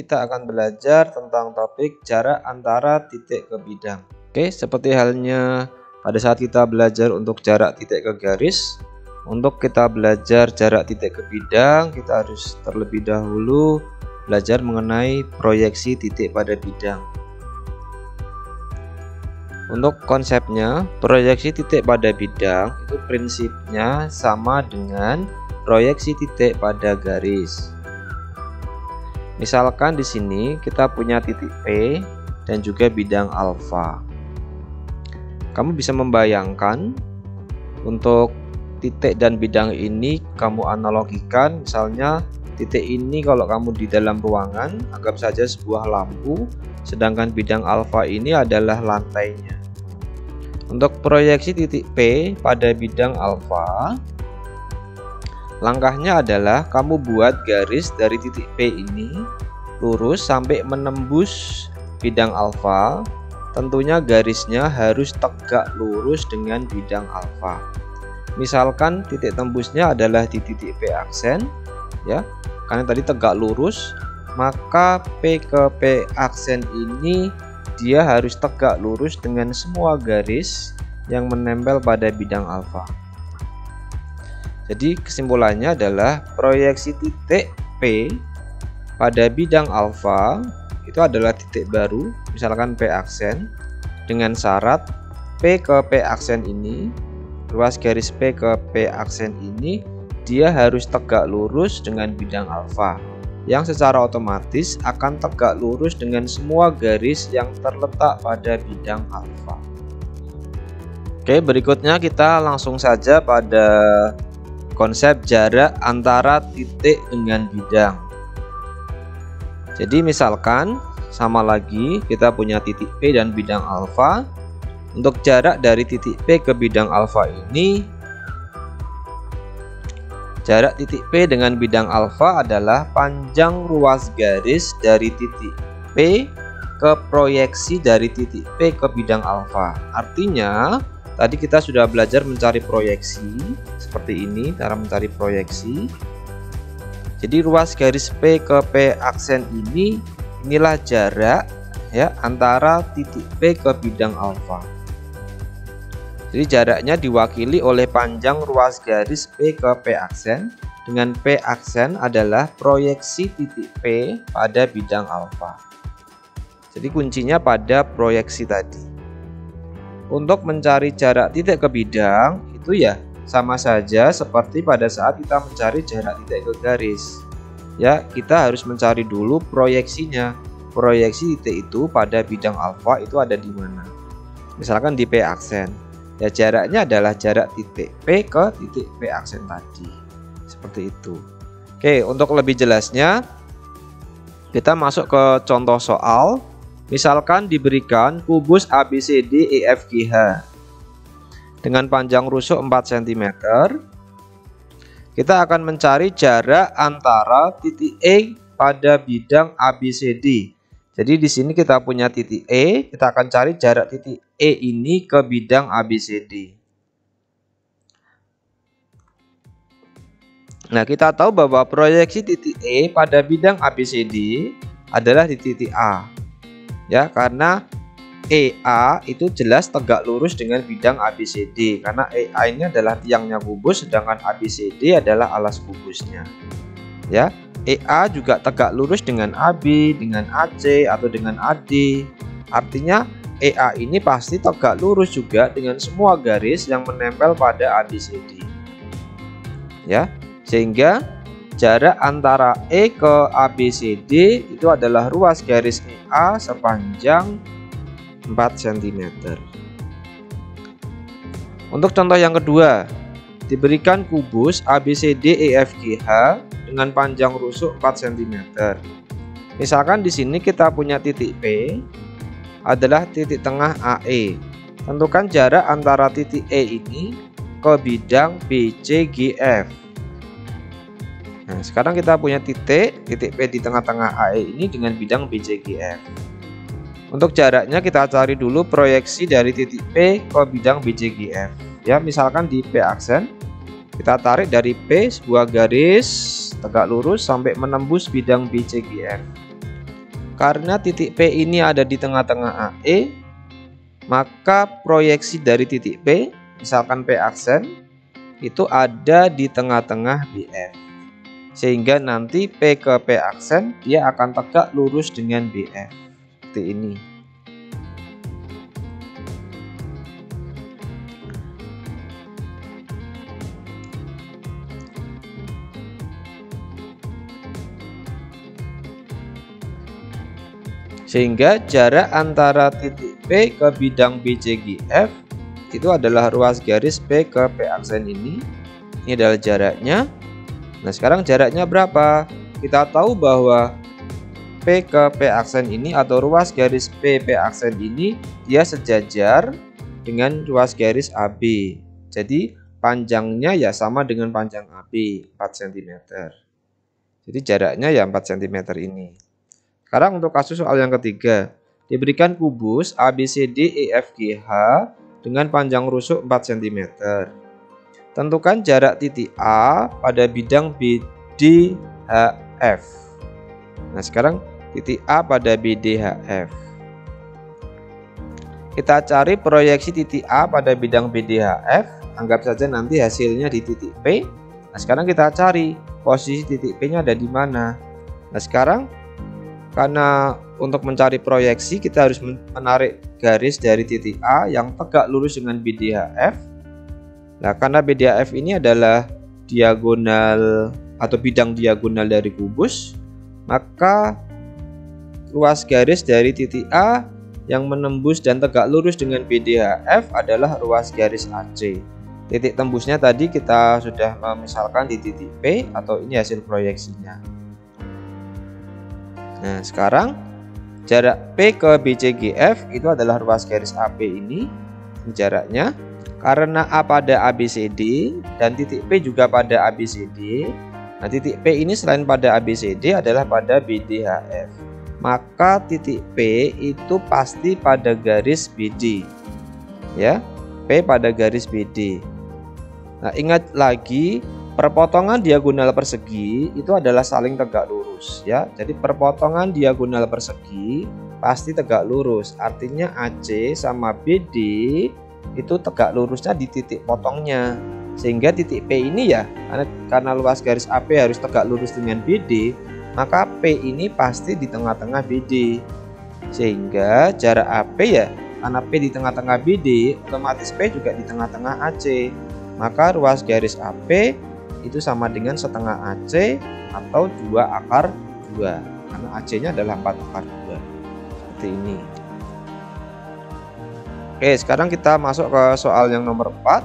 kita akan belajar tentang topik jarak antara titik ke bidang. Oke, seperti halnya pada saat kita belajar untuk jarak titik ke garis, untuk kita belajar jarak titik ke bidang, kita harus terlebih dahulu belajar mengenai proyeksi titik pada bidang. Untuk konsepnya, proyeksi titik pada bidang itu prinsipnya sama dengan proyeksi titik pada garis. Misalkan di sini kita punya titik P dan juga bidang alfa. Kamu bisa membayangkan untuk titik dan bidang ini kamu analogikan, misalnya titik ini kalau kamu di dalam ruangan, anggap saja sebuah lampu, sedangkan bidang alfa ini adalah lantainya. Untuk proyeksi titik P pada bidang alfa, langkahnya adalah kamu buat garis dari titik P ini lurus sampai menembus bidang alfa. Tentunya garisnya harus tegak lurus dengan bidang alfa. Misalkan titik tembusnya adalah di titik P aksen, ya, karena tadi tegak lurus, maka P ke P aksen ini dia harus tegak lurus dengan semua garis yang menempel pada bidang alfa. Jadi kesimpulannya adalah proyeksi titik P pada bidang alfa itu adalah titik baru, misalkan P aksen, dengan syarat P ke P aksen ini, ruas garis P ke P aksen ini dia harus tegak lurus dengan bidang alfa, yang secara otomatis akan tegak lurus dengan semua garis yang terletak pada bidang alfa. Oke, berikutnya kita langsung saja pada konsep jarak antara titik dengan bidang. Jadi misalkan sama lagi kita punya titik P dan bidang alfa. Untuk jarak dari titik P ke bidang alfa ini, jarak titik P dengan bidang alfa adalah panjang ruas garis dari titik P ke proyeksi dari titik P ke bidang alfa. Artinya tadi kita sudah belajar mencari proyeksi, seperti ini cara mencari proyeksi. Jadi ruas garis P ke P aksen ini, inilah jarak ya antara titik P ke bidang alfa. Jadi jaraknya diwakili oleh panjang ruas garis P ke P aksen, dengan P aksen adalah proyeksi titik P pada bidang alfa. Jadi kuncinya pada proyeksi tadi. Untuk mencari jarak titik ke bidang itu ya sama saja seperti pada saat kita mencari jarak titik ke garis. Ya, kita harus mencari dulu proyeksinya. Proyeksi titik itu pada bidang alfa itu ada di mana? Misalkan di P aksen. Ya, jaraknya adalah jarak titik P ke titik P aksen tadi. Seperti itu. Oke, untuk lebih jelasnya kita masuk ke contoh soal. Misalkan diberikan kubus ABCD EFGH dengan panjang rusuk 4 cm. Kita akan mencari jarak antara titik E pada bidang ABCD. Jadi di sini kita punya titik E, kita akan cari jarak titik E ini ke bidang ABCD. Nah, kita tahu bahwa proyeksi titik E pada bidang ABCD adalah di titik A. Ya, karena EA itu jelas tegak lurus dengan bidang ABCD, karena EA ini adalah tiangnya kubus, sedangkan ABCD adalah alas kubusnya. Ya, EA juga tegak lurus dengan AB, dengan AC atau dengan AD. Artinya EA ini pasti tegak lurus juga dengan semua garis yang menempel pada ABCD. Ya, sehingga jarak antara E ke ABCD itu adalah ruas garis EA sepanjang 4 cm. Untuk contoh yang kedua, diberikan kubus ABCD EFGH dengan panjang rusuk 4 cm. Misalkan di sini kita punya titik P adalah titik tengah AE. Tentukan jarak antara titik E ini ke bidang BCGF. Nah, sekarang kita punya titik P di tengah-tengah AE ini dengan bidang BCGF. Untuk jaraknya kita cari dulu proyeksi dari titik P ke bidang BCGF. Ya, misalkan di P aksen, kita tarik dari P sebuah garis tegak lurus sampai menembus bidang BCGF. Karena titik P ini ada di tengah-tengah AE, maka proyeksi dari titik P, misalkan P aksen, itu ada di tengah-tengah BF. Sehingga nanti P ke P aksen, dia akan tegak lurus dengan BF. Seperti ini. Sehingga jarak antara titik P ke bidang BCGF itu adalah ruas garis P ke P aksen ini. Ini adalah jaraknya. Nah, sekarang jaraknya berapa? Kita tahu bahwa P ke P aksen ini atau ruas garis P aksen ini dia sejajar dengan ruas garis AB. Jadi panjangnya ya sama dengan panjang AB 4 cm. Jadi jaraknya ya 4 cm ini. Sekarang untuk kasus soal yang ketiga, diberikan kubus ABCDEFGH dengan panjang rusuk 4 cm. Tentukan jarak titik A pada bidang BDHF. Nah, sekarang titik A pada BDHF. Kita cari proyeksi titik A pada bidang BDHF. Anggap saja nanti hasilnya di titik P. Nah, sekarang kita cari posisi titik P-nya ada di mana. Nah, sekarang karena untuk mencari proyeksi kita harus menarik garis dari titik A yang tegak lurus dengan BDHF. Nah, karena BDHF ini adalah diagonal atau bidang diagonal dari kubus, maka ruas garis dari titik A yang menembus dan tegak lurus dengan BDHF adalah ruas garis AC. Titik tembusnya tadi kita sudah misalkan di titik P atau ini hasil proyeksinya. Nah, sekarang jarak P ke BCGF itu adalah ruas garis AP ini jaraknya. Karena A pada ABCD dan titik P juga pada ABCD. Nah, titik P ini selain pada ABCD adalah pada BDHF. Maka titik P itu pasti pada garis BD. Ya, P pada garis BD. Nah, ingat lagi perpotongan diagonal persegi itu adalah saling tegak lurus ya. Jadi perpotongan diagonal persegi pasti tegak lurus. Artinya AC sama BD itu tegak lurusnya di titik potongnya. Sehingga titik P ini ya karena luas garis AP harus tegak lurus dengan BD, maka P ini pasti di tengah-tengah BD. Sehingga jarak AP ya karena P di tengah-tengah BD, otomatis P juga di tengah-tengah AC. Maka ruas garis AP itu sama dengan setengah AC atau 2 akar 2. Karena AC-nya adalah 4 akar 2. Seperti ini. Oke, sekarang kita masuk ke soal yang nomor 4.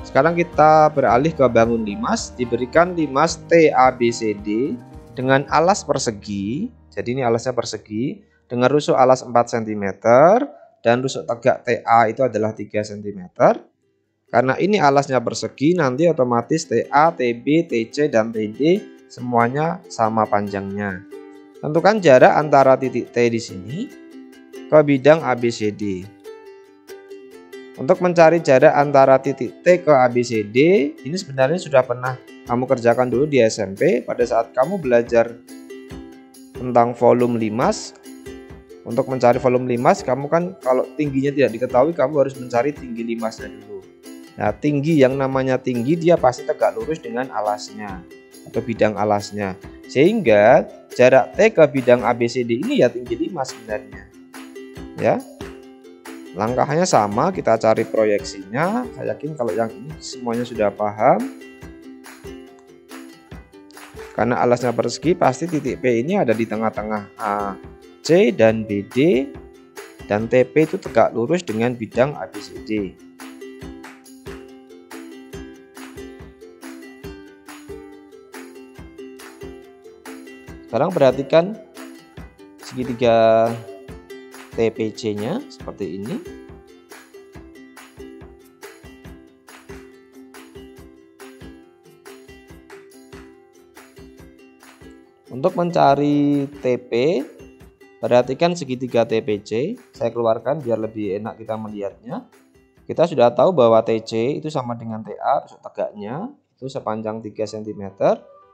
Sekarang kita beralih ke bangun limas. Diberikan limas TABCD dengan alas persegi. Jadi ini alasnya persegi. Dengan rusuk alas 4 cm. Dan rusuk tegak TA itu adalah 3 cm. Karena ini alasnya persegi, nanti otomatis TA, TB, TC, dan TD semuanya sama panjangnya. Tentukan jarak antara titik T di sini ke bidang ABCD. Untuk mencari jarak antara titik T ke ABCD, ini sebenarnya sudah pernah kamu kerjakan dulu di SMP pada saat kamu belajar tentang volume limas. Untuk mencari volume limas, kamu kan kalau tingginya tidak diketahui, kamu harus mencari tinggi limasnya dulu. Nah, tinggi yang namanya tinggi dia pasti tegak lurus dengan alasnya atau bidang alasnya. Sehingga jarak T ke bidang ABCD ini ya tinggi limas sebenarnya. Ya. Langkahnya sama, kita cari proyeksinya. Saya yakin kalau yang ini semuanya sudah paham. Karena alasnya persegi, pasti titik P ini ada di tengah-tengah AC dan BD. Dan TP itu tegak lurus dengan bidang ABCD. Sekarang perhatikan segitiga TPC-nya seperti ini. Untuk mencari TP, perhatikan segitiga TPC. Saya keluarkan biar lebih enak kita melihatnya. Kita sudah tahu bahwa TC itu sama dengan TA, rusuk tegaknya itu sepanjang 3 cm.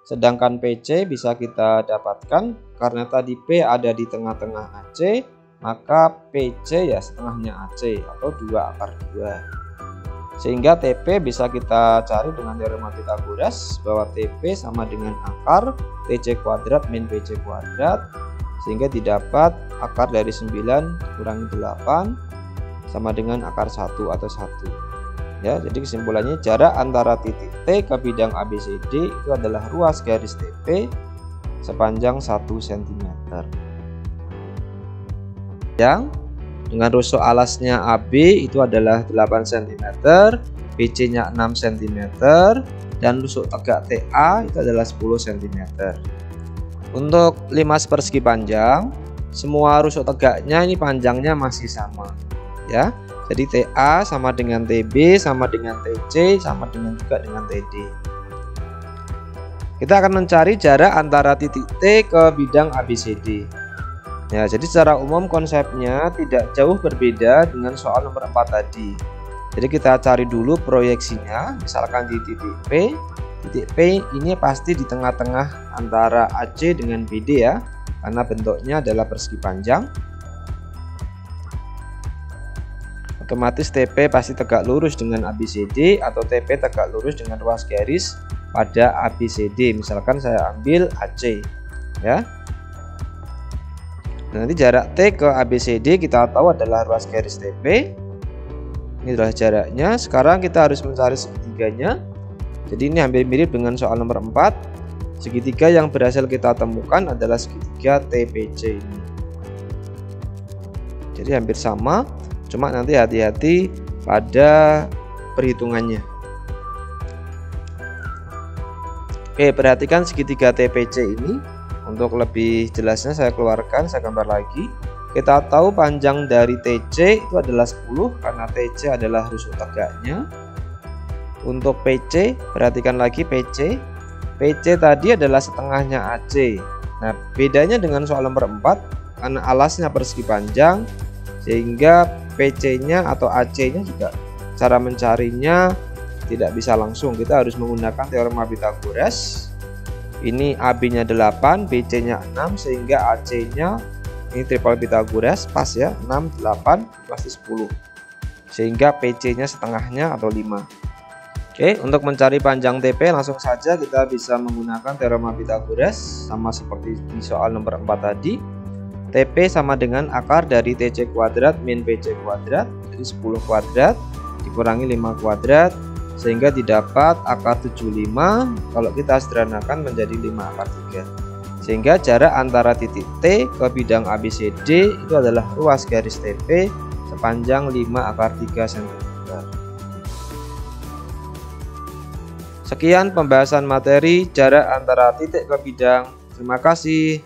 Sedangkan PC bisa kita dapatkan karena tadi P ada di tengah-tengah AC, maka PC ya setengahnya AC atau 2 akar 2. Sehingga TP bisa kita cari dengan teorema Pythagoras bahwa TP sama dengan akar TC kuadrat min PC kuadrat, sehingga didapat akar dari 9 kurangi 8 sama dengan akar 1 atau 1. Ya, jadi kesimpulannya jarak antara titik T ke bidang ABCD itu adalah ruas garis TP sepanjang 1 cm. Yang dengan rusuk alasnya AB itu adalah 8 cm, BC-nya 6 cm, dan rusuk tegak TA itu adalah 10 cm. Untuk limas persegi panjang, semua rusuk tegaknya ini panjangnya masih sama. Ya, jadi TA sama dengan TB, sama dengan TC, sama dengan juga dengan TD. Kita akan mencari jarak antara titik T ke bidang ABCD. Ya, jadi secara umum konsepnya tidak jauh berbeda dengan soal nomor 4 tadi. Jadi kita cari dulu proyeksinya, misalkan di titik P. Titik P ini pasti di tengah-tengah antara AC dengan BD ya, karena bentuknya adalah persegi panjang. Otomatis TP pasti tegak lurus dengan ABCD atau TP tegak lurus dengan ruas garis pada ABCD. Misalkan saya ambil AC ya. Nanti jarak T ke ABCD kita tahu adalah ruas garis TP. Ini adalah jaraknya. Sekarang kita harus mencari segitiganya. Jadi ini hampir mirip dengan soal nomor 4. Segitiga yang berhasil kita temukan adalah segitiga TPC ini. Jadi hampir sama, cuma nanti hati-hati pada perhitungannya. Oke, perhatikan segitiga TPC ini. Untuk lebih jelasnya saya keluarkan, saya gambar lagi. Kita tahu panjang dari TC itu adalah 10 karena TC adalah rusuk tegaknya. Untuk PC, perhatikan lagi PC. PC tadi adalah setengahnya AC. Nah, bedanya dengan soal nomor 4 karena alasnya persegi panjang, sehingga PC-nya atau AC-nya juga cara mencarinya tidak bisa langsung. Kita harus menggunakan teorema Pythagoras. Ini AB-nya 8, BC-nya 6, sehingga AC-nya ini triple Pythagoras pas ya, 6, 8, pasti 10. Sehingga PC-nya setengahnya atau 5. Oke, untuk mencari panjang TP langsung saja kita bisa menggunakan teorema Pythagoras sama seperti di soal nomor 4 tadi. TP sama dengan akar dari TC kuadrat min PC kuadrat, jadi 10 kuadrat dikurangi 5 kuadrat, sehingga didapat akar 75 kalau kita sederhanakan menjadi 5 akar 3. Sehingga jarak antara titik T ke bidang ABCD itu adalah ruas garis TP sepanjang 5 akar 3 cm. Sekian pembahasan materi jarak antara titik ke bidang. Terima kasih.